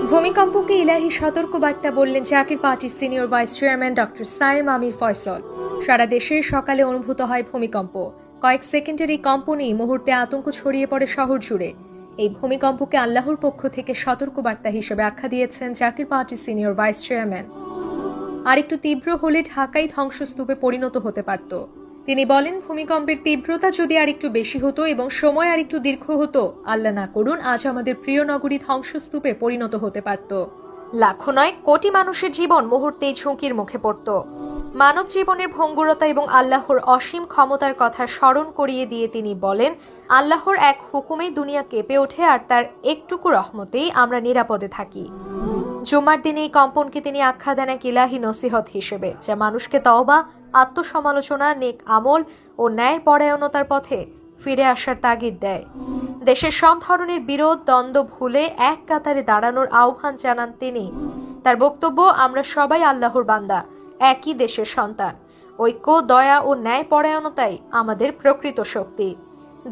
ভূমিকম্পকে ইলাহি সতর্কবার্তা বললেন জাকির পার্টির senior vice chairman doctor Sayem Amir Faisal. সারা দেশে সকালে অনুভূত হয় ভূমিকম্প। কয়েক সেকেন্ডের এই কম্পনেই মুহূর্তে আতঙ্ক ছড়িয়ে পড়ে শহর জুড়ে। এই ভূমিকম্পকে আল্লাহর পক্ষ থেকে সতর্কবার্তা হিসেবে আখ্যা দিয়েছেন জাকির পার্টির সিনিয়র ভাইস চেয়ারম্যান। আর একটু তীব্র হলে ঢাকাই ধ্বংসস্তূপে পরিণত হতে পারত। তিনি বলেন, ভূমিকম্পের তীব্রতা যদি আর একটু বেশি হতো এবং সময় আর একটু দীর্ঘ হতো, আল্লাহ না করুন, আজ আমাদের প্রিয় নগরী ধ্বংসস্তূপে পরিণত হতে পারত। লাখো নয়, কোটি মানুষের জীবন মুহূর্তেই ঝুঁকির মুখে পড়ত। মানব জীবনের ভঙ্গুরতা এবং আল্লাহর অসীম ক্ষমতার কথা স্মরণ করিয়ে দিয়ে তিনি বলেন, আল্লাহর এক হুকুমেই দুনিয়া কেঁপে ওঠে আর তার একটুকু রহমতেই আমরা নিরাপদে থাকি। জুমার দিনে এই কম্পনকে তিনি আখ্যা দেন এক ইলাহি নসিহত হিসেবে, যা মানুষকে তওবা, আত্মসমালোচনা, নেক আমল ও ন্যায় পরায়ণতার পথে ফিরে আসার তাগিদ দেয়। দেশের সব ধরনের বিরোধ দ্বন্দ্ব ভুলে এক কাতারে দাঁড়ানোর আহ্বান জানান তিনি। তার বক্তব্য, আমরা সবাই আল্লাহর বান্দা, একই দেশের সন্তান। ঐক্য, দয়া ও ন্যায় পরায়ণতাই আমাদের প্রকৃত শক্তি।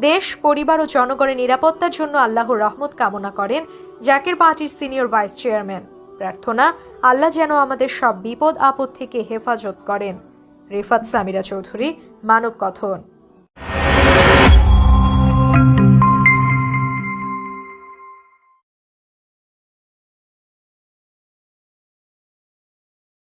দেশ, পরিবার ও জনগণের নিরাপত্তার জন্য আল্লাহর রহমত কামনা করেন জাকির পার্টির সিনিয়র ভাইস চেয়ারম্যান। প্রার্থনা, আল্লাহ যেন আমাদের সব বিপদ আপদ থেকে হেফাজত করেন। রিফাত সামিরা চৌধুরী, মানব কথন।